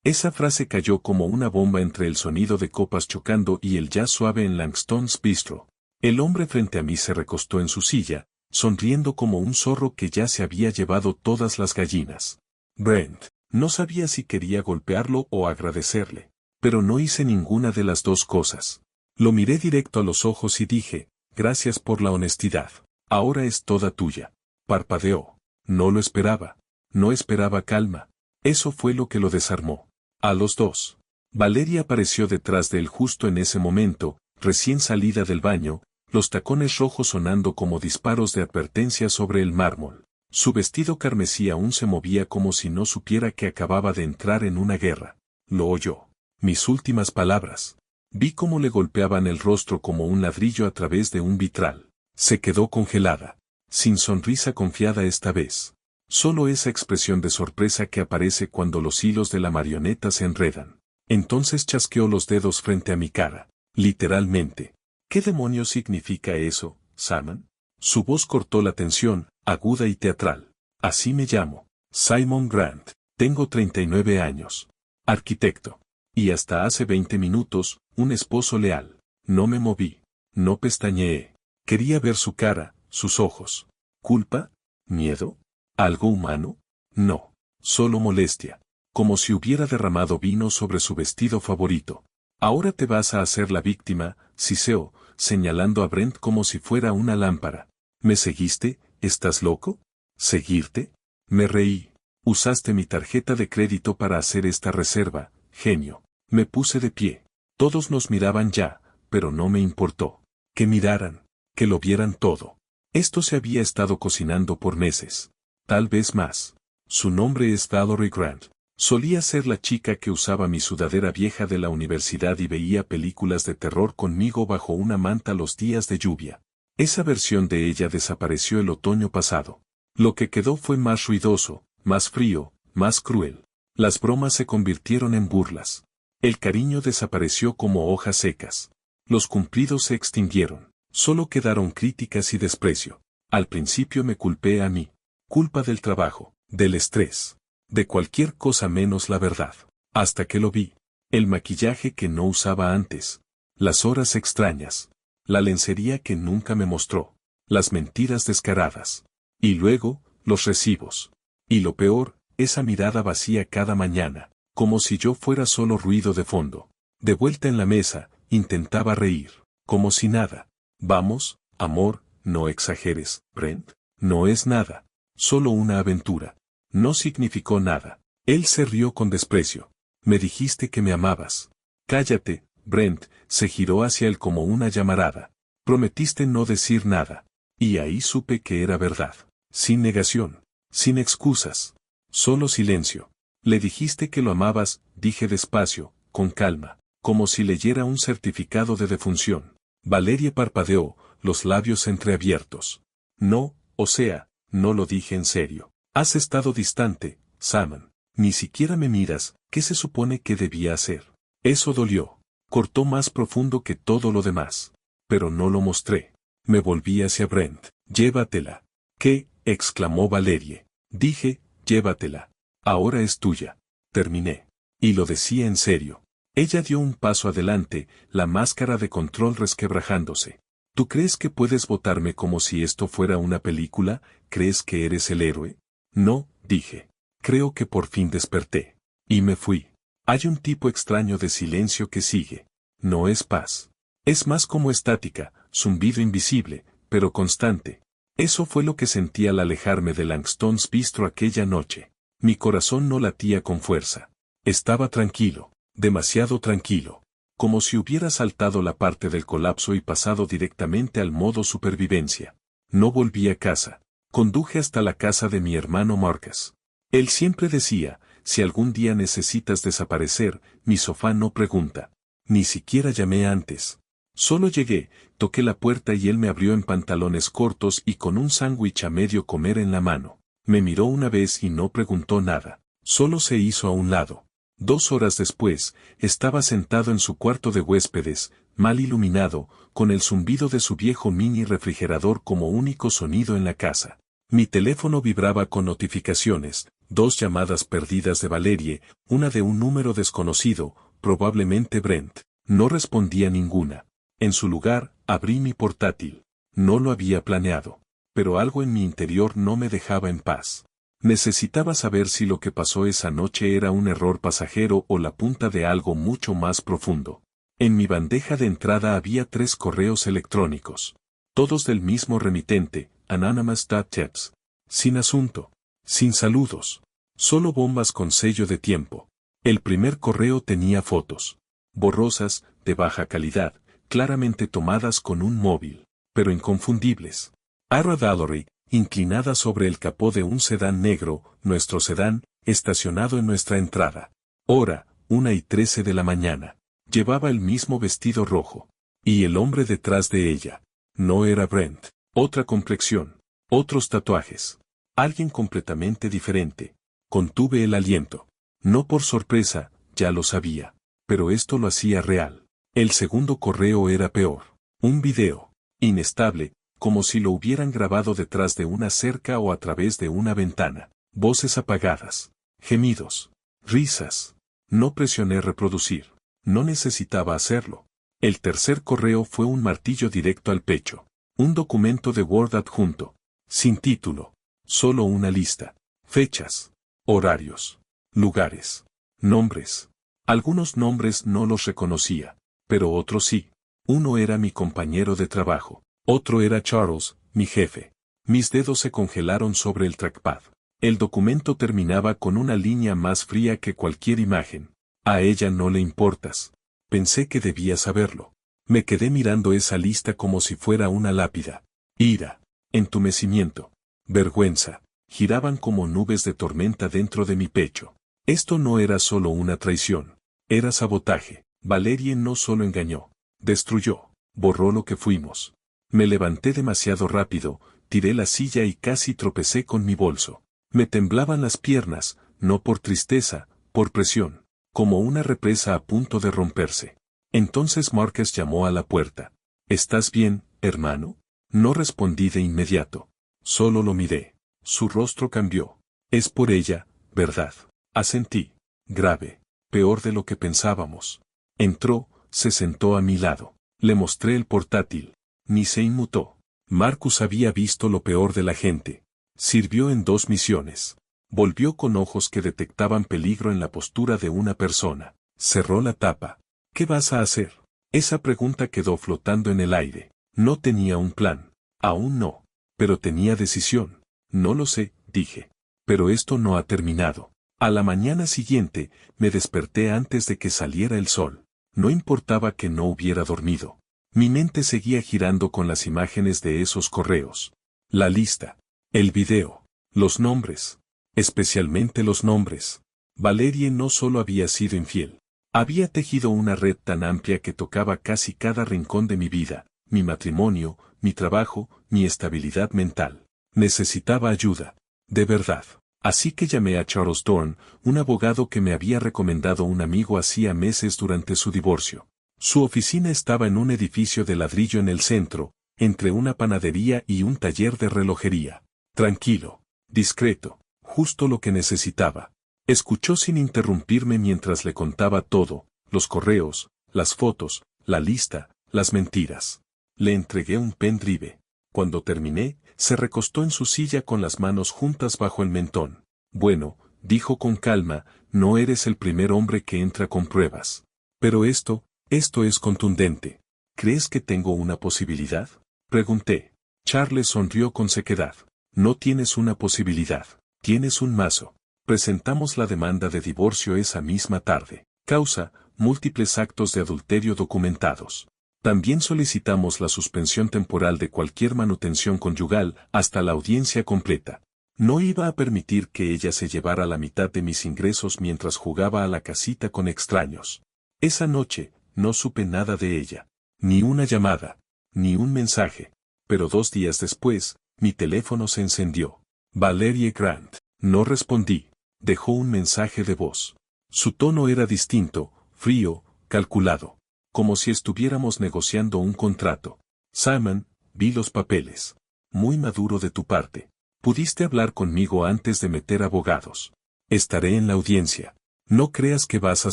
Esa frase cayó como una bomba entre el sonido de copas chocando y el jazz suave en Langston's Bistro. El hombre frente a mí se recostó en su silla, sonriendo como un zorro que ya se había llevado todas las gallinas. Brent, no sabía si quería golpearlo o agradecerle, pero no hice ninguna de las dos cosas. Lo miré directo a los ojos y dije, gracias por la honestidad. Ahora es toda tuya. Parpadeó. No lo esperaba. No esperaba calma. Eso fue lo que lo desarmó. A los dos. Valeria apareció detrás de él justo en ese momento, recién salida del baño, los tacones rojos sonando como disparos de advertencia sobre el mármol. Su vestido carmesí aún se movía como si no supiera que acababa de entrar en una guerra. Lo oyó. Mis últimas palabras. Vi cómo le golpeaban el rostro como un ladrillo a través de un vitral. Se quedó congelada. Sin sonrisa confiada esta vez. Solo esa expresión de sorpresa que aparece cuando los hilos de la marioneta se enredan. Entonces chasqueó los dedos frente a mi cara. Literalmente. ¿Qué demonios significa eso, Simon? Su voz cortó la tensión, aguda y teatral. Así me llamo. Simon Grant. Tengo 39 años. Arquitecto. Y hasta hace 20 minutos, un esposo leal. No me moví. No pestañeé. Quería ver su cara, sus ojos. ¿Culpa? ¿Miedo? ¿Algo humano? No. Solo molestia. Como si hubiera derramado vino sobre su vestido favorito. Ahora te vas a hacer la víctima, siseó, señalando a Brent como si fuera una lámpara. ¿Me seguiste? ¿Estás loco? ¿Seguirte? Me reí. Usaste mi tarjeta de crédito para hacer esta reserva, genio. Me puse de pie. Todos nos miraban ya, pero no me importó. Que miraran, que lo vieran todo. Esto se había estado cocinando por meses. Tal vez más. Su nombre es Valerie Grant. Solía ser la chica que usaba mi sudadera vieja de la universidad y veía películas de terror conmigo bajo una manta los días de lluvia. Esa versión de ella desapareció el otoño pasado. Lo que quedó fue más ruidoso, más frío, más cruel. Las bromas se convirtieron en burlas. El cariño desapareció como hojas secas. Los cumplidos se extinguieron. Solo quedaron críticas y desprecio. Al principio me culpé a mí. Culpa del trabajo, del estrés, de cualquier cosa menos la verdad. Hasta que lo vi. El maquillaje que no usaba antes. Las horas extrañas. La lencería que nunca me mostró. Las mentiras descaradas. Y luego, los recibos. Y lo peor, esa mirada vacía cada mañana, como si yo fuera solo ruido de fondo. De vuelta en la mesa, intentaba reír, como si nada. Vamos, amor, no exageres, Brent. No es nada. Solo una aventura. No significó nada. Él se rió con desprecio. Me dijiste que me amabas. Cállate, Brent, se giró hacia él como una llamarada. Prometiste no decir nada. Y ahí supe que era verdad. Sin negación. Sin excusas. Solo silencio. Le dijiste que lo amabas, dije despacio, con calma, como si leyera un certificado de defunción. Valeria parpadeó, los labios entreabiertos. No, o sea, no lo dije en serio. Has estado distante, Simon. Ni siquiera me miras, ¿qué se supone que debía hacer? Eso dolió. Cortó más profundo que todo lo demás. Pero no lo mostré. Me volví hacia Brent. Llévatela. ¿Qué? Exclamó Valerie. Dije, llévatela. Ahora es tuya. Terminé. Y lo decía en serio. Ella dio un paso adelante, la máscara de control resquebrajándose. ¿Tú crees que puedes votarme como si esto fuera una película? ¿Crees que eres el héroe? No, dije. Creo que por fin desperté. Y me fui. Hay un tipo extraño de silencio que sigue. No es paz. Es más como estática, zumbido invisible, pero constante. Eso fue lo que sentí al alejarme de Langston's Bistro aquella noche. Mi corazón no latía con fuerza. Estaba tranquilo, demasiado tranquilo. Como si hubiera saltado la parte del colapso y pasado directamente al modo supervivencia. No volví a casa. Conduje hasta la casa de mi hermano Marcus. Él siempre decía, si algún día necesitas desaparecer, mi sofá no pregunta. Ni siquiera llamé antes. Solo llegué, toqué la puerta y él me abrió en pantalones cortos y con un sándwich a medio comer en la mano. Me miró una vez y no preguntó nada. Solo se hizo a un lado. 2 horas después, estaba sentado en su cuarto de huéspedes, mal iluminado, con el zumbido de su viejo mini refrigerador como único sonido en la casa. Mi teléfono vibraba con notificaciones, 2 llamadas perdidas de Valerie, una de un número desconocido, probablemente Brent. No respondía ninguna. En su lugar, abrí mi portátil. No lo había planeado. Pero algo en mi interior no me dejaba en paz. Necesitaba saber si lo que pasó esa noche era un error pasajero o la punta de algo mucho más profundo. En mi bandeja de entrada había 3 correos electrónicos. Todos del mismo remitente, anonymous.tips. Sin asunto. Sin saludos. Solo bombas con sello de tiempo. El primer correo tenía fotos. Borrosas, de baja calidad, claramente tomadas con un móvil, pero inconfundibles. Ara Valerie, inclinada sobre el capó de un sedán negro, nuestro sedán, estacionado en nuestra entrada. Hora, 1:13 de la mañana. Llevaba el mismo vestido rojo. Y el hombre detrás de ella. No era Brent. Otra complexión. Otros tatuajes. Alguien completamente diferente. Contuve el aliento. No por sorpresa, ya lo sabía. Pero esto lo hacía real. El segundo correo era peor. Un video. Inestable, como si lo hubieran grabado detrás de una cerca o a través de una ventana. Voces apagadas. Gemidos. Risas. No presioné reproducir. No necesitaba hacerlo. El tercer correo fue un martillo directo al pecho. Un documento de Word adjunto. Sin título. Solo una lista. Fechas. Horarios. Lugares. Nombres. Algunos nombres no los reconocía, pero otros sí. Uno era mi compañero de trabajo. Otro era Charles, mi jefe. Mis dedos se congelaron sobre el trackpad. El documento terminaba con una línea más fría que cualquier imagen. A ella no le importas. Pensé que debía saberlo. Me quedé mirando esa lista como si fuera una lápida. Ira. Entumecimiento. Vergüenza. Giraban como nubes de tormenta dentro de mi pecho. Esto no era solo una traición. Era sabotaje. Valerie no solo engañó. Destruyó. Borró lo que fuimos. Me levanté demasiado rápido, tiré la silla y casi tropecé con mi bolso. Me temblaban las piernas, no por tristeza, por presión. Como una represa a punto de romperse. Entonces Marcus llamó a la puerta. ¿Estás bien, hermano? No respondí de inmediato. Solo lo miré. Su rostro cambió. Es por ella, ¿verdad? Asentí. Grave. Peor de lo que pensábamos. Entró, se sentó a mi lado. Le mostré el portátil. Ni se inmutó. Marcus había visto lo peor de la gente. Sirvió en 2 misiones. Volvió con ojos que detectaban peligro en la postura de una persona. Cerró la tapa. ¿Qué vas a hacer? Esa pregunta quedó flotando en el aire. No tenía un plan. Aún no. Pero tenía decisión. No lo sé, dije. Pero esto no ha terminado. A la mañana siguiente, me desperté antes de que saliera el sol. No importaba que no hubiera dormido. Mi mente seguía girando con las imágenes de esos correos. La lista. El video. Los nombres. Especialmente los nombres. Valerie no solo había sido infiel. Había tejido una red tan amplia que tocaba casi cada rincón de mi vida, mi matrimonio, mi trabajo, mi estabilidad mental. Necesitaba ayuda. De verdad. Así que llamé a Charles Dorn, un abogado que me había recomendado un amigo hacía meses durante su divorcio. Su oficina estaba en un edificio de ladrillo en el centro, entre una panadería y un taller de relojería. Tranquilo. Discreto. Justo lo que necesitaba. Escuchó sin interrumpirme mientras le contaba todo, los correos, las fotos, la lista, las mentiras. Le entregué un pendrive. Cuando terminé, se recostó en su silla con las manos juntas bajo el mentón. Bueno, dijo con calma, no eres el primer hombre que entra con pruebas. Pero esto es contundente. ¿Crees que tengo una posibilidad? Pregunté. Charles sonrió con sequedad. No tienes una posibilidad. Tienes un mazo. Presentamos la demanda de divorcio esa misma tarde. Causa, múltiples actos de adulterio documentados. También solicitamos la suspensión temporal de cualquier manutención conyugal hasta la audiencia completa. No iba a permitir que ella se llevara la mitad de mis ingresos mientras jugaba a la casita con extraños. Esa noche, no supe nada de ella. Ni una llamada. Ni un mensaje. Pero 2 días después, mi teléfono se encendió. Valerie Grant. No respondí. Dejó un mensaje de voz. Su tono era distinto, frío, calculado. Como si estuviéramos negociando un contrato. Simon, vi los papeles. Muy maduro de tu parte. Pudiste hablar conmigo antes de meter abogados. Estaré en la audiencia. No creas que vas a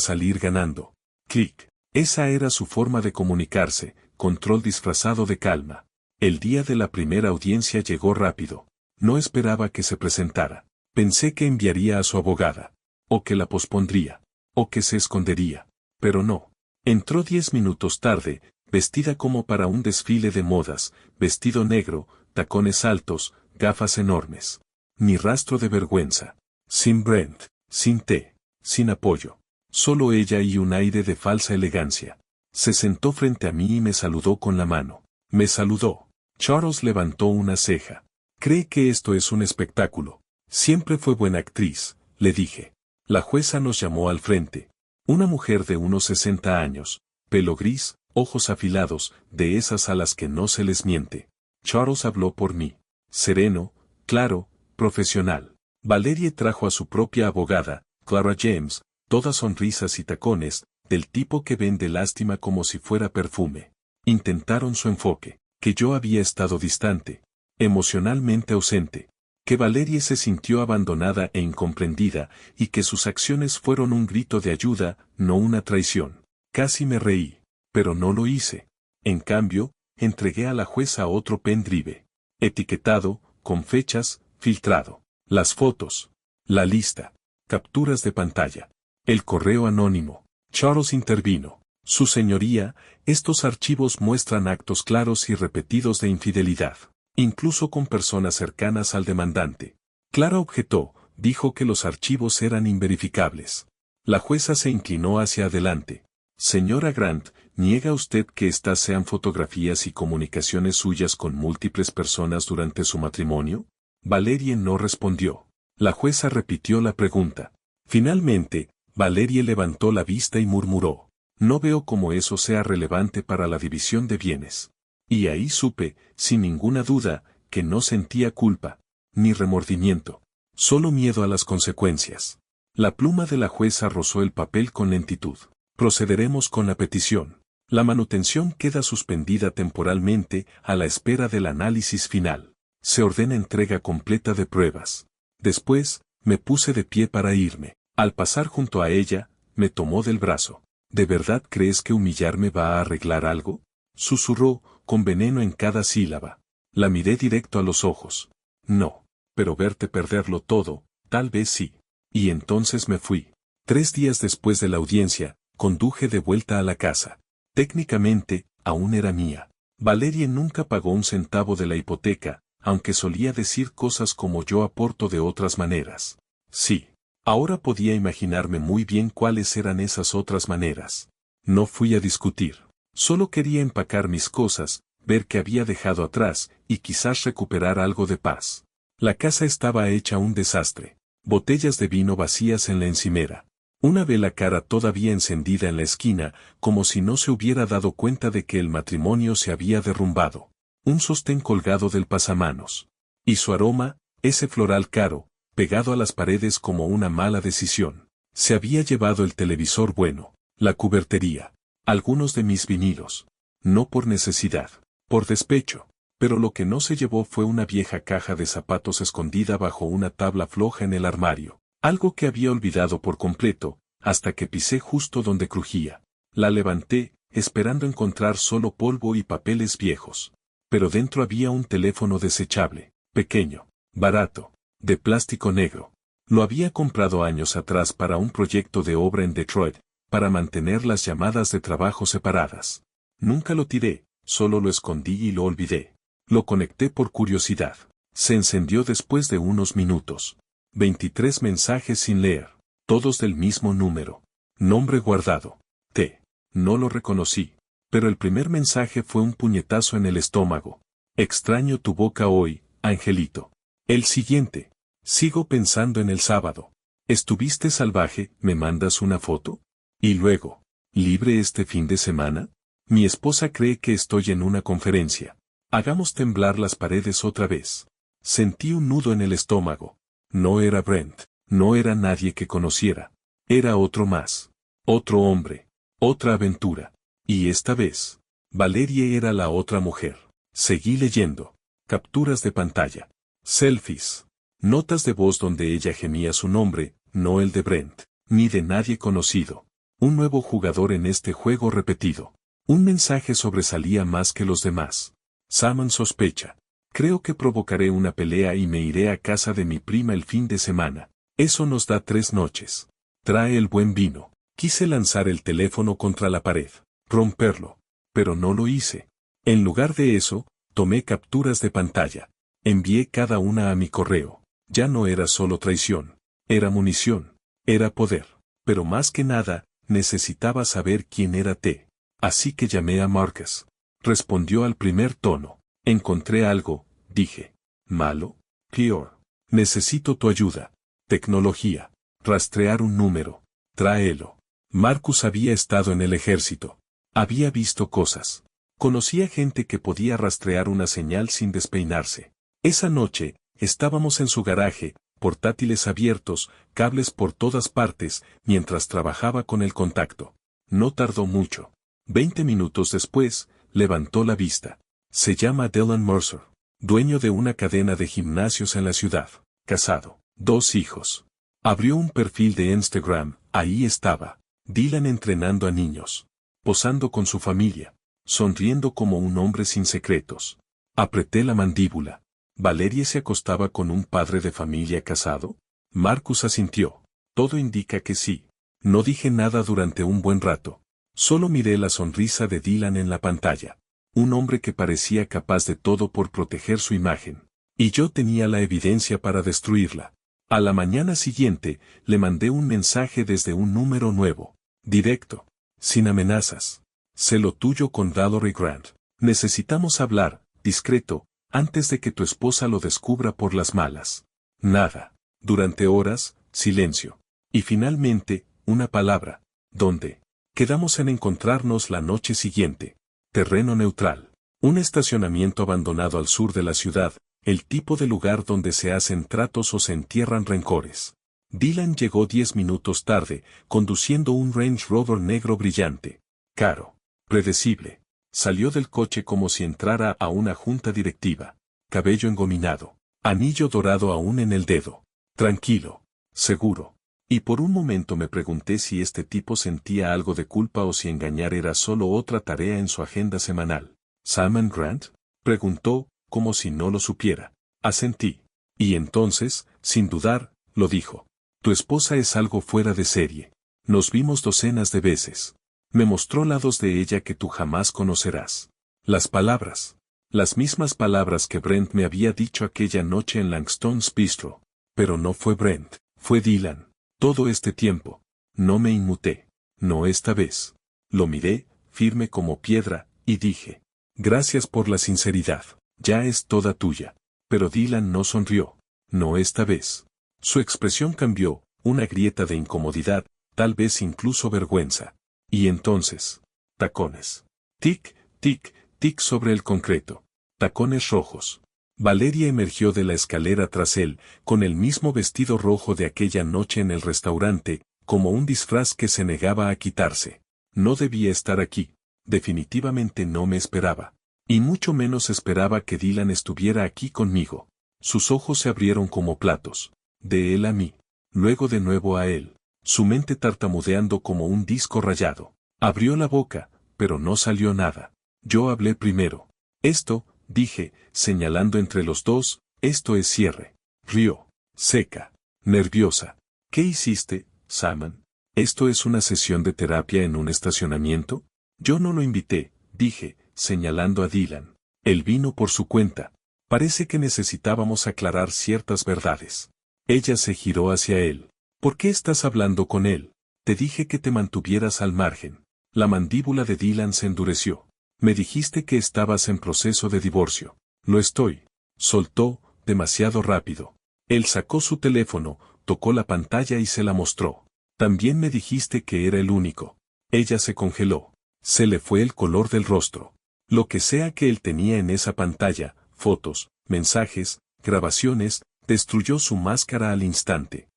salir ganando. Clic. Esa era su forma de comunicarse, control disfrazado de calma. El día de la primera audiencia llegó rápido. No esperaba que se presentara. Pensé que enviaría a su abogada. O que la pospondría. O que se escondería. Pero no. Entró 10 minutos tarde, vestida como para un desfile de modas, vestido negro, tacones altos, gafas enormes. Ni rastro de vergüenza. Sin Brent, sin té, sin apoyo. Solo ella y un aire de falsa elegancia. Se sentó frente a mí y me saludó con la mano. Me saludó. Charles levantó una ceja. ¿Cree que esto es un espectáculo? Siempre fue buena actriz, le dije. La jueza nos llamó al frente. Una mujer de unos 60 años, pelo gris, ojos afilados, de esas a las que no se les miente. Charles habló por mí. Sereno, claro, profesional. Valerie trajo a su propia abogada, Clara James, todas sonrisas y tacones, del tipo que vende lástima como si fuera perfume. Intentaron su enfoque, que yo había estado distante, emocionalmente ausente, que Valerie se sintió abandonada e incomprendida, y que sus acciones fueron un grito de ayuda, no una traición. Casi me reí, pero no lo hice. En cambio, entregué a la jueza otro pendrive, etiquetado, con fechas, filtrado. Las fotos, la lista, capturas de pantalla, el correo anónimo. Charles intervino. Su señoría, estos archivos muestran actos claros y repetidos de infidelidad, incluso con personas cercanas al demandante. Clara objetó, dijo que los archivos eran inverificables. La jueza se inclinó hacia adelante. Señora Grant, ¿niega usted que estas sean fotografías y comunicaciones suyas con múltiples personas durante su matrimonio? Valerie no respondió. La jueza repitió la pregunta. Finalmente, Valerie levantó la vista y murmuró. No veo cómo eso sea relevante para la división de bienes. Y ahí supe, sin ninguna duda, que no sentía culpa, ni remordimiento, solo miedo a las consecuencias. La pluma de la jueza rozó el papel con lentitud. Procederemos con la petición. La manutención queda suspendida temporalmente a la espera del análisis final. Se ordena entrega completa de pruebas. Después, me puse de pie para irme. Al pasar junto a ella, me tomó del brazo. ¿De verdad crees que humillarme va a arreglar algo? Susurró, con veneno en cada sílaba. La miré directo a los ojos. No, pero verte perderlo todo, tal vez sí. Y entonces me fui. 3 días después de la audiencia, conduje de vuelta a la casa. Técnicamente, aún era mía. Valerie nunca pagó un centavo de la hipoteca, aunque solía decir cosas como yo aporto de otras maneras. Sí. Ahora podía imaginarme muy bien cuáles eran esas otras maneras. No fui a discutir. Solo quería empacar mis cosas, ver qué había dejado atrás, y quizás recuperar algo de paz. La casa estaba hecha un desastre. Botellas de vino vacías en la encimera. Una vela cara todavía encendida en la esquina, como si no se hubiera dado cuenta de que el matrimonio se había derrumbado. Un sostén colgado del pasamanos. Y su aroma, ese floral caro, pegado a las paredes como una mala decisión. Se había llevado el televisor bueno, la cubertería, algunos de mis vinilos. No por necesidad, por despecho. Pero lo que no se llevó fue una vieja caja de zapatos escondida bajo una tabla floja en el armario. Algo que había olvidado por completo, hasta que pisé justo donde crujía. La levanté, esperando encontrar solo polvo y papeles viejos. Pero dentro había un teléfono desechable, pequeño, barato, de plástico negro. Lo había comprado años atrás para un proyecto de obra en Detroit, para mantener las llamadas de trabajo separadas. Nunca lo tiré, solo lo escondí y lo olvidé. Lo conecté por curiosidad. Se encendió después de unos minutos. 23 mensajes sin leer, todos del mismo número. Nombre guardado. T. No lo reconocí. Pero el primer mensaje fue un puñetazo en el estómago. Extraño tu boca hoy, Angelito. El siguiente. Sigo pensando en el sábado. ¿Estuviste salvaje? ¿Me mandas una foto? Y luego, ¿libre este fin de semana? Mi esposa cree que estoy en una conferencia. Hagamos temblar las paredes otra vez. Sentí un nudo en el estómago. No era Brent, no era nadie que conociera. Era otro más. Otro hombre. Otra aventura. Y esta vez, Valerie era la otra mujer. Seguí leyendo. Capturas de pantalla. Selfies. Notas de voz donde ella gemía su nombre, no el de Brent, ni de nadie conocido. Un nuevo jugador en este juego repetido. Un mensaje sobresalía más que los demás. Salmon sospecha. Creo que provocaré una pelea y me iré a casa de mi prima el fin de semana. Eso nos da 3 noches. Trae el buen vino. Quise lanzar el teléfono contra la pared, romperlo, pero no lo hice. En lugar de eso, tomé capturas de pantalla. Envié cada una a mi correo. Ya no era solo traición. Era munición. Era poder. Pero más que nada, necesitaba saber quién era T. Así que llamé a Marcus. Respondió al primer tono. Encontré algo, dije. ¿Malo? Peor. Necesito tu ayuda. Tecnología. Rastrear un número. Tráelo. Marcus había estado en el ejército. Había visto cosas. Conocía gente que podía rastrear una señal sin despeinarse. Esa noche, estábamos en su garaje, portátiles abiertos, cables por todas partes, mientras trabajaba con el contacto. No tardó mucho. 20 minutos después, levantó la vista. Se llama Dylan Mercer. Dueño de una cadena de gimnasios en la ciudad. Casado. 2 hijos. Abrió un perfil de Instagram. Ahí estaba. Dylan entrenando a niños. Posando con su familia. Sonriendo como un hombre sin secretos. Apreté la mandíbula. ¿Valerie se acostaba con un padre de familia casado? Marcus asintió. Todo indica que sí. No dije nada durante un buen rato. Solo miré la sonrisa de Dylan en la pantalla. Un hombre que parecía capaz de todo por proteger su imagen. Y yo tenía la evidencia para destruirla. A la mañana siguiente, le mandé un mensaje desde un número nuevo. Directo. Sin amenazas. Sé lo tuyo con Valerie Grant. Necesitamos hablar, discreto, antes de que tu esposa lo descubra por las malas. Nada. Durante horas, silencio. Y finalmente, una palabra. ¿Dónde? Quedamos en encontrarnos la noche siguiente. Terreno neutral. Un estacionamiento abandonado al sur de la ciudad, el tipo de lugar donde se hacen tratos o se entierran rencores. Dylan llegó 10 minutos tarde, conduciendo un Range Rover negro brillante. Caro. Predecible. Salió del coche como si entrara a una junta directiva. Cabello engominado. Anillo dorado aún en el dedo. Tranquilo. Seguro. Y por un momento me pregunté si este tipo sentía algo de culpa o si engañar era solo otra tarea en su agenda semanal. ¿Salmon Grant? Preguntó, como si no lo supiera. Asentí. Y entonces, sin dudar, lo dijo. Tu esposa es algo fuera de serie. Nos vimos docenas de veces. Me mostró lados de ella que tú jamás conocerás. Las palabras. Las mismas palabras que Brent me había dicho aquella noche en Langston's Bistro. Pero no fue Brent, fue Dylan. Todo este tiempo. No me inmuté. No esta vez. Lo miré, firme como piedra, y dije. Gracias por la sinceridad. Ya es toda tuya. Pero Dylan no sonrió. No esta vez. Su expresión cambió, una grieta de incomodidad, tal vez incluso vergüenza. Y entonces. Tacones. Tic, tic, tic sobre el concreto. Tacones rojos. Valeria emergió de la escalera tras él, con el mismo vestido rojo de aquella noche en el restaurante, como un disfraz que se negaba a quitarse. No debía estar aquí. Definitivamente no me esperaba. Y mucho menos esperaba que Dylan estuviera aquí conmigo. Sus ojos se abrieron como platos. De él a mí. Luego de nuevo a él. Su mente tartamudeando como un disco rayado. Abrió la boca, pero no salió nada. Yo hablé primero. Esto, dije, señalando entre los dos, esto es cierre. Rió. Seca. Nerviosa. ¿Qué hiciste, Salmon? ¿Esto es una sesión de terapia en un estacionamiento? Yo no lo invité, dije, señalando a Dylan. Él vino por su cuenta. Parece que necesitábamos aclarar ciertas verdades. Ella se giró hacia él. ¿Por qué estás hablando con él? Te dije que te mantuvieras al margen. La mandíbula de Dylan se endureció. Me dijiste que estabas en proceso de divorcio. Lo estoy. Soltó, demasiado rápido. Él sacó su teléfono, tocó la pantalla y se la mostró. También me dijiste que era el único. Ella se congeló. Se le fue el color del rostro. Lo que sea que él tenía en esa pantalla, fotos, mensajes, grabaciones, destruyó su máscara al instante.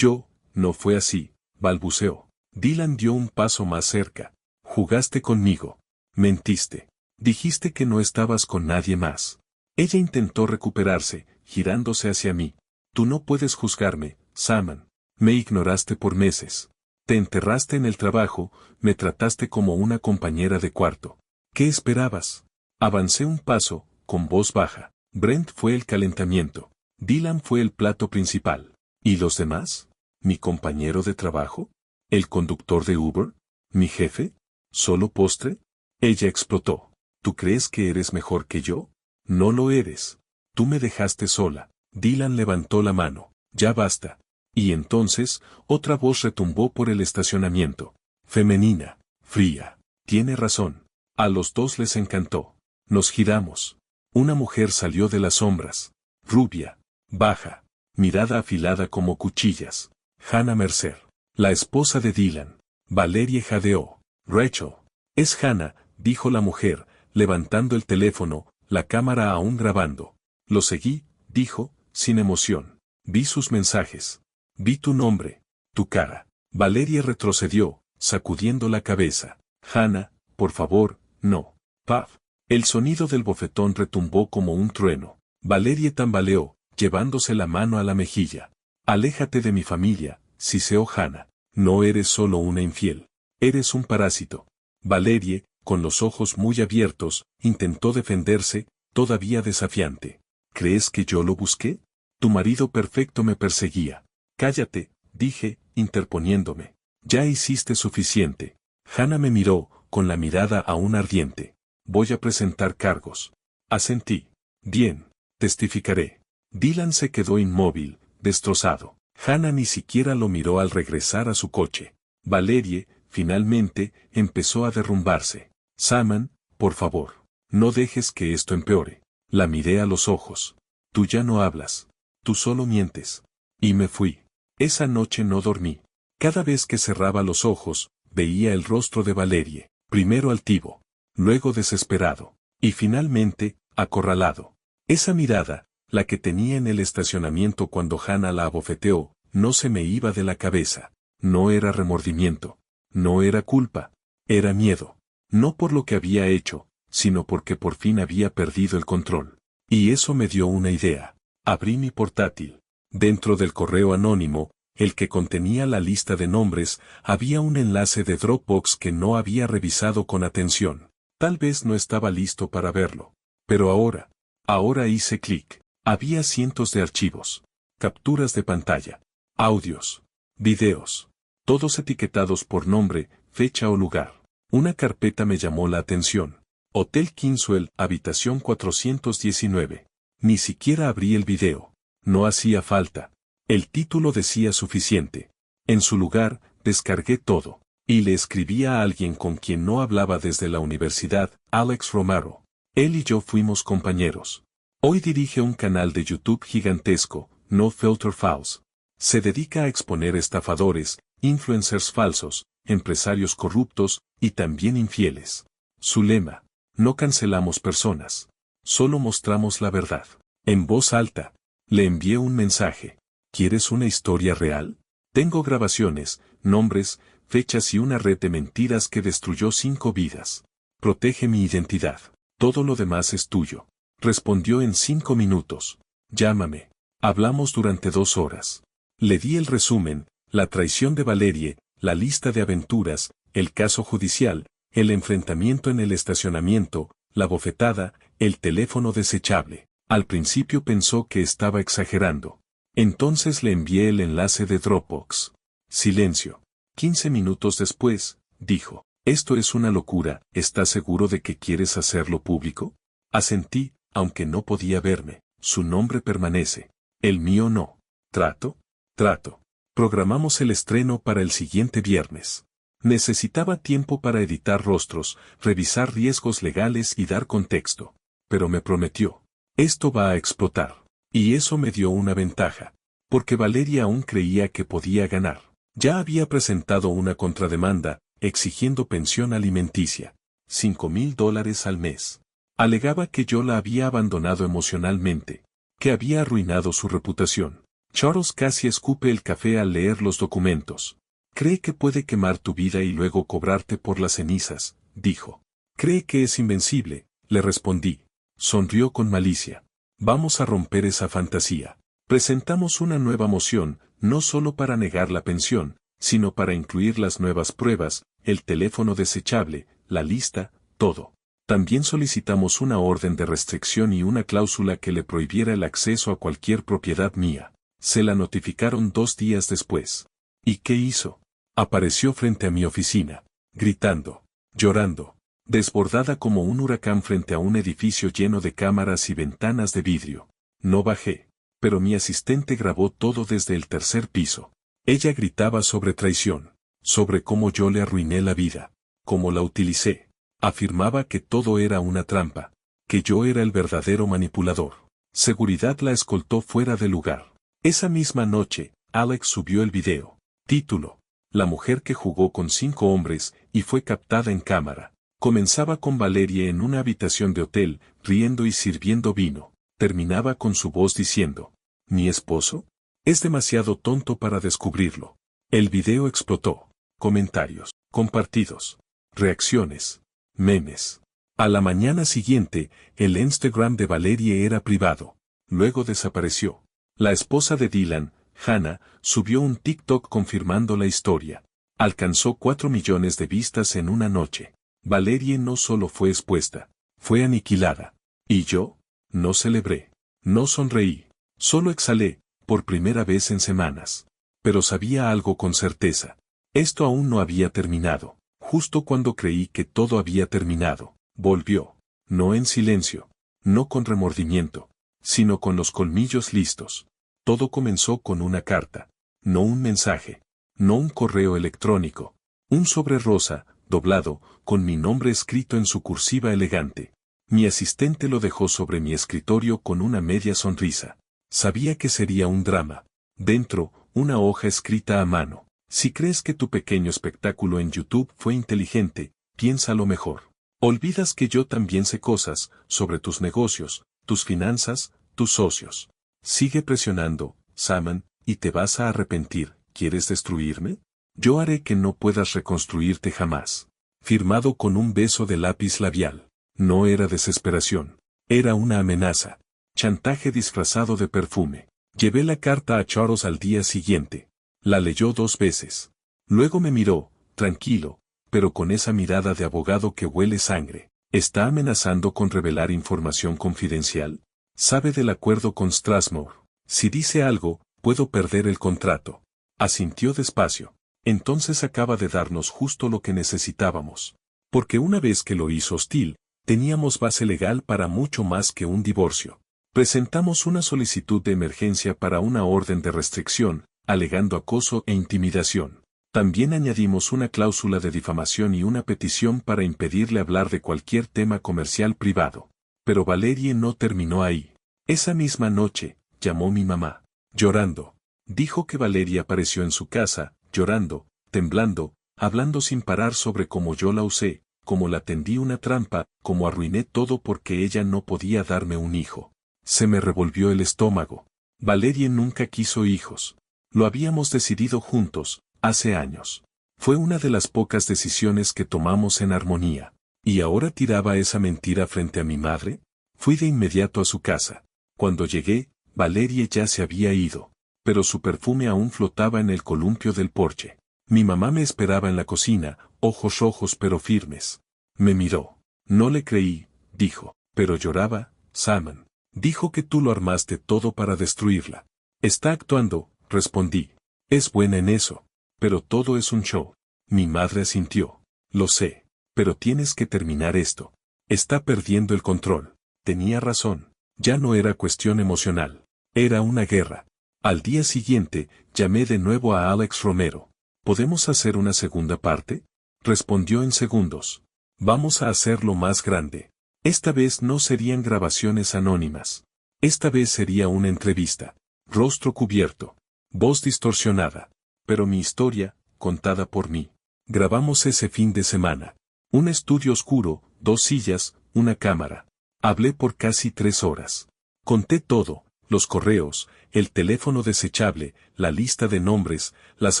No fue así, balbuceó. Dylan dio un paso más cerca. Jugaste conmigo. Mentiste. Dijiste que no estabas con nadie más. Ella intentó recuperarse, girándose hacia mí. Tú no puedes juzgarme, Salmon. Me ignoraste por meses. Te enterraste en el trabajo, me trataste como una compañera de cuarto. ¿Qué esperabas? Avancé un paso, con voz baja. Brent fue el calentamiento. Dylan fue el plato principal. ¿Y los demás? ¿Mi compañero de trabajo? ¿El conductor de Uber? ¿Mi jefe? ¿Solo postre? Ella explotó. ¿Tú crees que eres mejor que yo? No lo eres. Tú me dejaste sola. Dylan levantó la mano. Ya basta. Y entonces, otra voz retumbó por el estacionamiento. Femenina, fría. Tiene razón. A los dos les encantó. Nos giramos. Una mujer salió de las sombras. Rubia, baja, mirada afilada como cuchillas. Hannah Mercer. La esposa de Dylan. Valerie jadeó. Rachel. Es Hannah, dijo la mujer, levantando el teléfono, la cámara aún grabando. Lo seguí, dijo, sin emoción. Vi sus mensajes. Vi tu nombre, tu cara. Valerie retrocedió, sacudiendo la cabeza. Hannah, por favor, no. Paf. El sonido del bofetón retumbó como un trueno. Valerie tambaleó, llevándose la mano a la mejilla. Aléjate de mi familia, siseó Hannah. No eres solo una infiel. Eres un parásito. Valerie, con los ojos muy abiertos, intentó defenderse, todavía desafiante. ¿Crees que yo lo busqué? Tu marido perfecto me perseguía. Cállate, dije, interponiéndome. Ya hiciste suficiente. Hannah me miró, con la mirada aún ardiente. Voy a presentar cargos. Asentí. Bien, testificaré. Dylan se quedó inmóvil, destrozado. Hannah ni siquiera lo miró al regresar a su coche. Valerie, finalmente, empezó a derrumbarse. Saman, por favor, no dejes que esto empeore. La miré a los ojos. Tú ya no hablas. Tú solo mientes. Y me fui. Esa noche no dormí. Cada vez que cerraba los ojos, veía el rostro de Valerie, primero altivo, luego desesperado, y finalmente, acorralado. Esa mirada, la que tenía en el estacionamiento cuando Hannah la abofeteó, no se me iba de la cabeza. No era remordimiento. No era culpa. Era miedo. No por lo que había hecho, sino porque por fin había perdido el control. Y eso me dio una idea. Abrí mi portátil. Dentro del correo anónimo, el que contenía la lista de nombres, había un enlace de Dropbox que no había revisado con atención. Tal vez no estaba listo para verlo. Pero ahora hice clic. Había cientos de archivos. Capturas de pantalla. Audios. Videos. Todos etiquetados por nombre, fecha o lugar. Una carpeta me llamó la atención. Hotel Kingswell, habitación 419. Ni siquiera abrí el video. No hacía falta. El título decía suficiente. En su lugar, descargué todo. Y le escribí a alguien con quien no hablaba desde la universidad, Alex Romero. Él y yo fuimos compañeros. Hoy dirige un canal de YouTube gigantesco, No Filter Files. Se dedica a exponer estafadores, influencers falsos, empresarios corruptos, y también infieles. Su lema: no cancelamos personas. Solo mostramos la verdad. En voz alta, le envié un mensaje. ¿Quieres una historia real? Tengo grabaciones, nombres, fechas y una red de mentiras que destruyó 5 vidas. Protege mi identidad. Todo lo demás es tuyo. Respondió en 5 minutos. Llámame. Hablamos durante 2 horas. Le di el resumen, la traición de Valerie, la lista de aventuras, el caso judicial, el enfrentamiento en el estacionamiento, la bofetada, el teléfono desechable. Al principio pensó que estaba exagerando. Entonces le envié el enlace de Dropbox. Silencio. 15 minutos después, dijo: esto es una locura, ¿estás seguro de que quieres hacerlo público? Asentí, aunque no podía verme. Su nombre permanece. El mío no. ¿Trato? Trato. Programamos el estreno para el siguiente viernes. Necesitaba tiempo para editar rostros, revisar riesgos legales y dar contexto. Pero me prometió: esto va a explotar. Y eso me dio una ventaja. Porque Valeria aún creía que podía ganar. Ya había presentado una contrademanda, exigiendo pensión alimenticia. $5,000 al mes. Alegaba que yo la había abandonado emocionalmente. Que había arruinado su reputación. Charles casi escupe el café al leer los documentos. Cree que puede quemar tu vida y luego cobrarte por las cenizas, dijo. Cree que es invencible, le respondí. Sonrió con malicia. Vamos a romper esa fantasía. Presentamos una nueva moción, no solo para negar la pensión, sino para incluir las nuevas pruebas, el teléfono desechable, la lista, todo. También solicitamos una orden de restricción y una cláusula que le prohibiera el acceso a cualquier propiedad mía. Se la notificaron 2 días después. ¿Y qué hizo? Apareció frente a mi oficina, gritando, llorando, desbordada como un huracán frente a un edificio lleno de cámaras y ventanas de vidrio. No bajé, pero mi asistente grabó todo desde el 3er piso. Ella gritaba sobre traición, sobre cómo yo le arruiné la vida, cómo la utilicé. Afirmaba que todo era una trampa, que yo era el verdadero manipulador. Seguridad la escoltó fuera del lugar. Esa misma noche, Alex subió el video. Título: La mujer que jugó con 5 hombres y fue captada en cámara. Comenzaba con Valeria en una habitación de hotel, riendo y sirviendo vino. Terminaba con su voz diciendo: ¿Mi esposo? Es demasiado tonto para descubrirlo. El video explotó. Comentarios, compartidos, reacciones, memes. A la mañana siguiente, el Instagram de Valeria era privado. Luego desapareció. La esposa de Dylan, Hannah, subió un TikTok confirmando la historia. Alcanzó 4 millones de vistas en una noche. Valeria no solo fue expuesta, fue aniquilada. Y yo, no celebré, no sonreí, solo exhalé, por primera vez en semanas. Pero sabía algo con certeza. Esto aún no había terminado. Justo cuando creí que todo había terminado, volvió. No en silencio, no con remordimiento, sino con los colmillos listos. Todo comenzó con una carta, no un mensaje, no un correo electrónico, un sobre rosa, doblado, con mi nombre escrito en su cursiva elegante. Mi asistente lo dejó sobre mi escritorio con una media sonrisa. Sabía que sería un drama. Dentro, una hoja escrita a mano. Si crees que tu pequeño espectáculo en YouTube fue inteligente, piénsalo mejor. Olvidas que yo también sé cosas sobre tus negocios, tus finanzas, tus socios. Sigue presionando, Saman, y te vas a arrepentir. ¿Quieres destruirme? Yo haré que no puedas reconstruirte jamás. Firmado con un beso de lápiz labial. No era desesperación. Era una amenaza. Chantaje disfrazado de perfume. Llevé la carta a Charles al día siguiente. La leyó 2 veces. Luego me miró, tranquilo, pero con esa mirada de abogado que huele sangre. ¿Está amenazando con revelar información confidencial? Sabe del acuerdo con Strathmore. Si dice algo, puedo perder el contrato. Asintió despacio. Entonces acaba de darnos justo lo que necesitábamos. Porque una vez que lo hizo hostil, teníamos base legal para mucho más que un divorcio. Presentamos una solicitud de emergencia para una orden de restricción, alegando acoso e intimidación. También añadimos una cláusula de difamación y una petición para impedirle hablar de cualquier tema comercial privado. Pero Valerie no terminó ahí. Esa misma noche, llamó mi mamá. Llorando. Dijo que Valeria apareció en su casa, llorando, temblando, hablando sin parar sobre cómo yo la usé, cómo la tendí una trampa, cómo arruiné todo porque ella no podía darme un hijo. Se me revolvió el estómago. Valerie nunca quiso hijos. Lo habíamos decidido juntos, hace años. Fue una de las pocas decisiones que tomamos en armonía. ¿Y ahora tiraba esa mentira frente a mi madre? Fui de inmediato a su casa. Cuando llegué, Valerie ya se había ido. Pero su perfume aún flotaba en el columpio del porche. Mi mamá me esperaba en la cocina, ojos rojos pero firmes. Me miró. No le creí, dijo. Pero lloraba, Saman. Dijo que tú lo armaste todo para destruirla. Está actuando, respondí. Es buena en eso. Pero todo es un show. Mi madre asintió. Lo sé. Pero tienes que terminar esto. Está perdiendo el control. Tenía razón. Ya no era cuestión emocional. Era una guerra. Al día siguiente, llamé de nuevo a Alex Romero. ¿Podemos hacer una segunda parte? Respondió en segundos. Vamos a hacerlo más grande. Esta vez no serían grabaciones anónimas. Esta vez sería una entrevista. Rostro cubierto. Voz distorsionada. Pero mi historia, contada por mí. Grabamos ese fin de semana. Un estudio oscuro, 2 sillas, una cámara. Hablé por casi 3 horas. Conté todo, los correos, el teléfono desechable, la lista de nombres, las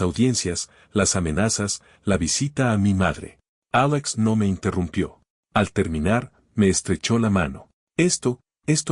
audiencias, las amenazas, la visita a mi madre. Alex no me interrumpió. Al terminar, me estrechó la mano. Esto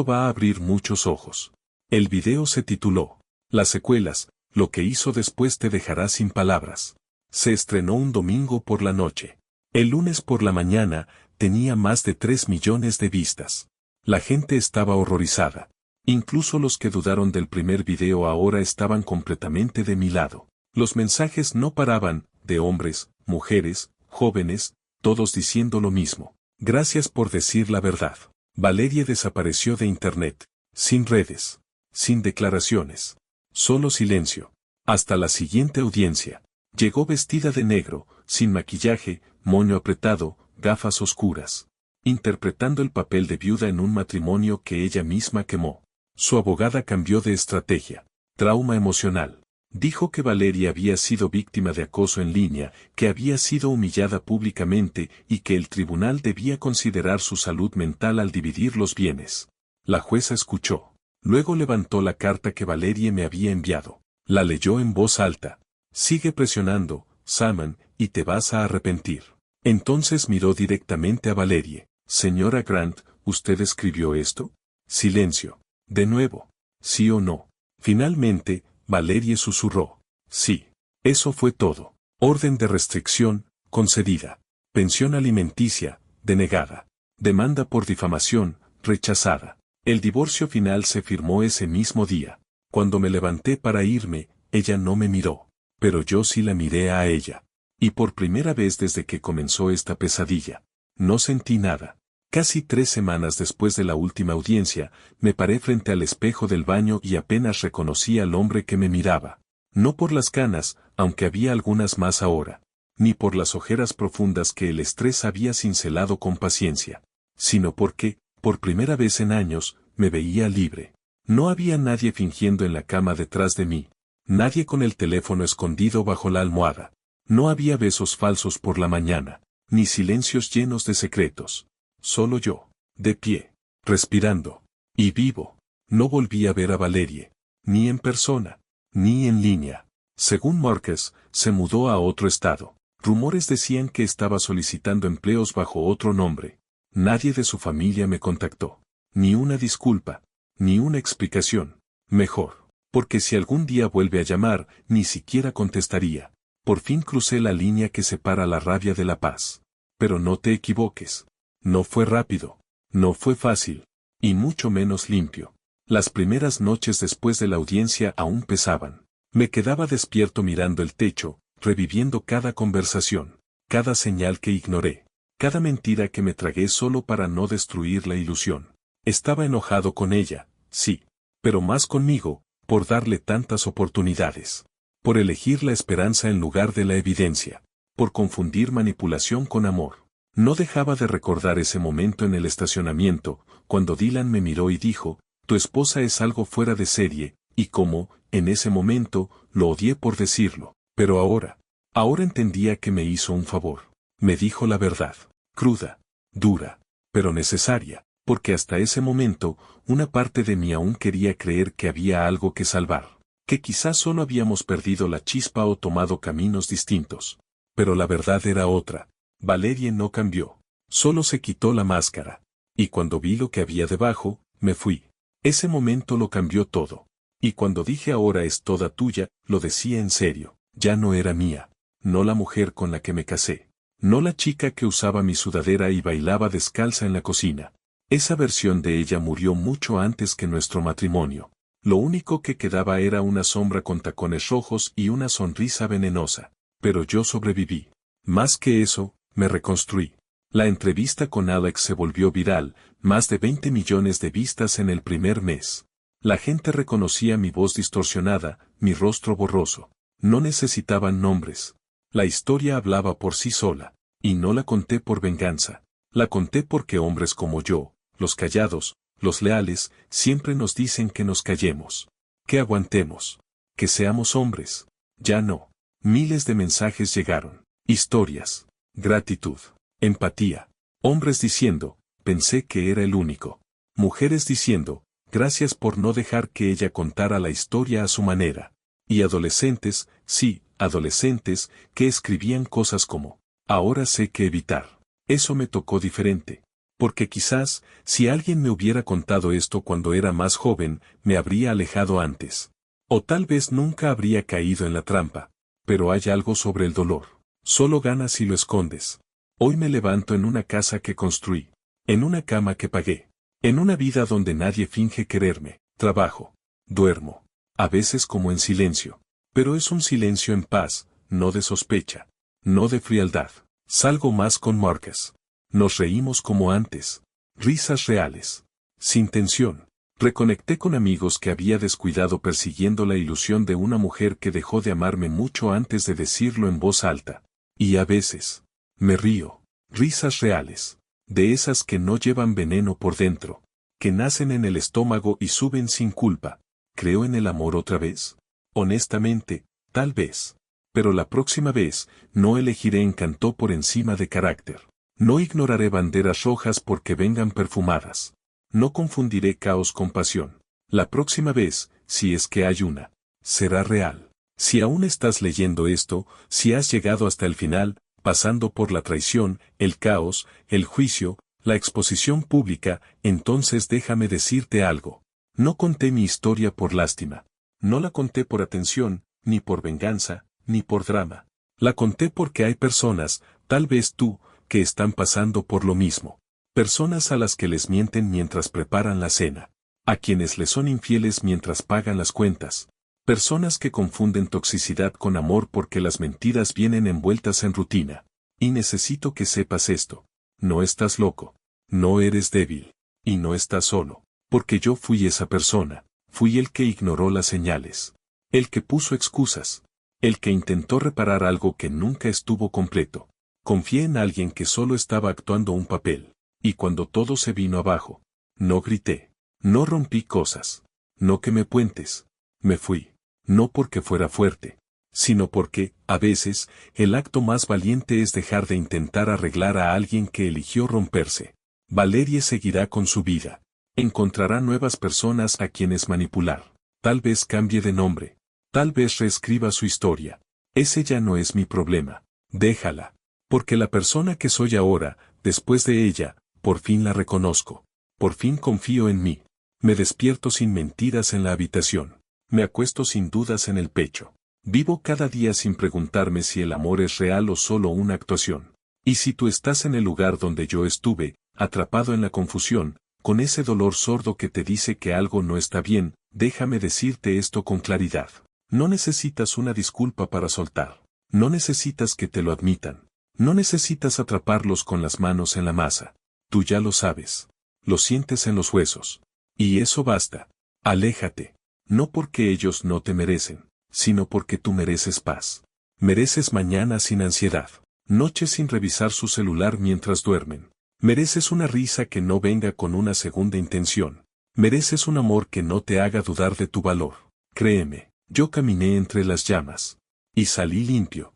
va a abrir muchos ojos. El video se tituló Las secuelas, Lo que hizo después te dejará sin palabras. Se estrenó un domingo por la noche. El lunes por la mañana, tenía más de 3 millones de vistas. La gente estaba horrorizada. Incluso los que dudaron del primer video ahora estaban completamente de mi lado. Los mensajes no paraban, de hombres, mujeres, jóvenes, todos diciendo lo mismo. Gracias por decir la verdad. Valerie desapareció de internet, sin redes, sin declaraciones. Solo silencio. Hasta la siguiente audiencia. Llegó vestida de negro, sin maquillaje, moño apretado, gafas oscuras. Interpretando el papel de viuda en un matrimonio que ella misma quemó. Su abogada cambió de estrategia. Trauma emocional. Dijo que Valerie había sido víctima de acoso en línea, que había sido humillada públicamente y que el tribunal debía considerar su salud mental al dividir los bienes. La jueza escuchó. Luego levantó la carta que Valerie me había enviado. La leyó en voz alta. Sigue presionando, Salman, y te vas a arrepentir. Entonces miró directamente a Valerie. Señora Grant, ¿usted escribió esto? Silencio. De nuevo. ¿Sí o no? Finalmente, Valerie susurró. Sí. Eso fue todo. Orden de restricción, concedida. Pensión alimenticia, denegada. Demanda por difamación, rechazada. El divorcio final se firmó ese mismo día. Cuando me levanté para irme, ella no me miró. Pero yo sí la miré a ella. Y por primera vez desde que comenzó esta pesadilla. No sentí nada. Casi 3 semanas después de la última audiencia, me paré frente al espejo del baño y apenas reconocí al hombre que me miraba. No por las canas, aunque había algunas más ahora. Ni por las ojeras profundas que el estrés había cincelado con paciencia. Sino porque, por primera vez en años, me veía libre. No había nadie fingiendo en la cama detrás de mí. Nadie con el teléfono escondido bajo la almohada. No había besos falsos por la mañana, ni silencios llenos de secretos. Solo yo, de pie, respirando, y vivo. No volví a ver a Valerie, ni en persona, ni en línea. Según Marcus, se mudó a otro estado. Rumores decían que estaba solicitando empleos bajo otro nombre. Nadie de su familia me contactó. Ni una disculpa, ni una explicación. Mejor, porque si algún día vuelve a llamar, ni siquiera contestaría. Por fin crucé la línea que separa la rabia de la paz. Pero no te equivoques. No fue rápido, no fue fácil, y mucho menos limpio. Las primeras noches después de la audiencia aún pesaban. Me quedaba despierto mirando el techo, reviviendo cada conversación, cada señal que ignoré, cada mentira que me tragué solo para no destruir la ilusión. Estaba enojado con ella, sí, pero más conmigo, por darle tantas oportunidades. Por elegir la esperanza en lugar de la evidencia. Por confundir manipulación con amor. No dejaba de recordar ese momento en el estacionamiento, cuando Dylan me miró y dijo, tu esposa es algo fuera de serie, y como, en ese momento, lo odié por decirlo, pero ahora entendía que me hizo un favor. Me dijo la verdad, cruda, dura, pero necesaria, porque hasta ese momento, una parte de mí aún quería creer que había algo que salvar, que quizás solo habíamos perdido la chispa o tomado caminos distintos. Pero la verdad era otra. Valerie no cambió, solo se quitó la máscara, y cuando vi lo que había debajo, me fui. Ese momento lo cambió todo, y cuando dije ahora es toda tuya, lo decía en serio, ya no era mía, no la mujer con la que me casé, no la chica que usaba mi sudadera y bailaba descalza en la cocina. Esa versión de ella murió mucho antes que nuestro matrimonio. Lo único que quedaba era una sombra con tacones rojos y una sonrisa venenosa, pero yo sobreviví. Más que eso, me reconstruí. La entrevista con Alex se volvió viral, más de 20 millones de vistas en el primer mes. La gente reconocía mi voz distorsionada, mi rostro borroso. No necesitaban nombres. La historia hablaba por sí sola, y no la conté por venganza. La conté porque hombres como yo, los callados, los leales, siempre nos dicen que nos callemos, que aguantemos, que seamos hombres. Ya no. Miles de mensajes llegaron. Historias. Gratitud, empatía. Hombres diciendo, pensé que era el único. Mujeres diciendo, gracias por no dejar que ella contara la historia a su manera. Y adolescentes, sí, adolescentes, que escribían cosas como, ahora sé qué evitar. Eso me tocó diferente. Porque quizás, si alguien me hubiera contado esto cuando era más joven, me habría alejado antes. O tal vez nunca habría caído en la trampa. Pero hay algo sobre el dolor. Solo ganas si lo escondes. Hoy me levanto en una casa que construí. En una cama que pagué. En una vida donde nadie finge quererme. Trabajo. Duermo. A veces como en silencio. Pero es un silencio en paz, no de sospecha. No de frialdad. Salgo más con Marcus. Nos reímos como antes. Risas reales. Sin tensión. Reconecté con amigos que había descuidado persiguiendo la ilusión de una mujer que dejó de amarme mucho antes de decirlo en voz alta. Y a veces, me río. Risas reales. De esas que no llevan veneno por dentro. Que nacen en el estómago y suben sin culpa. ¿Creo en el amor otra vez? Honestamente, tal vez. Pero la próxima vez, no elegiré encanto por encima de carácter. No ignoraré banderas rojas porque vengan perfumadas. No confundiré caos con pasión. La próxima vez, si es que hay una, será real. Si aún estás leyendo esto, si has llegado hasta el final, pasando por la traición, el caos, el juicio, la exposición pública, entonces déjame decirte algo. No conté mi historia por lástima. No la conté por atención, ni por venganza, ni por drama. La conté porque hay personas, tal vez tú, que están pasando por lo mismo. Personas a las que les mienten mientras preparan la cena. A quienes les son infieles mientras pagan las cuentas. Personas que confunden toxicidad con amor porque las mentiras vienen envueltas en rutina. Y necesito que sepas esto. No estás loco. No eres débil. Y no estás solo. Porque yo fui esa persona. Fui el que ignoró las señales. El que puso excusas. El que intentó reparar algo que nunca estuvo completo. Confié en alguien que solo estaba actuando un papel. Y cuando todo se vino abajo, no grité. No rompí cosas. No quemé puentes. Me fui. No porque fuera fuerte. Sino porque, a veces, el acto más valiente es dejar de intentar arreglar a alguien que eligió romperse. Valerie seguirá con su vida. Encontrará nuevas personas a quienes manipular. Tal vez cambie de nombre. Tal vez reescriba su historia. Ese ya no es mi problema. Déjala. Porque la persona que soy ahora, después de ella, por fin la reconozco. Por fin confío en mí. Me despierto sin mentiras en la habitación. Me acuesto sin dudas en el pecho. Vivo cada día sin preguntarme si el amor es real o solo una actuación. Y si tú estás en el lugar donde yo estuve, atrapado en la confusión, con ese dolor sordo que te dice que algo no está bien, déjame decirte esto con claridad. No necesitas una disculpa para soltar. No necesitas que te lo admitan. No necesitas atraparlos con las manos en la masa. Tú ya lo sabes. Lo sientes en los huesos. Y eso basta. Aléjate. No porque ellos no te merecen, sino porque tú mereces paz. Mereces mañana sin ansiedad. Noches sin revisar su celular mientras duermen. Mereces una risa que no venga con una segunda intención. Mereces un amor que no te haga dudar de tu valor. Créeme, yo caminé entre las llamas. Y salí limpio.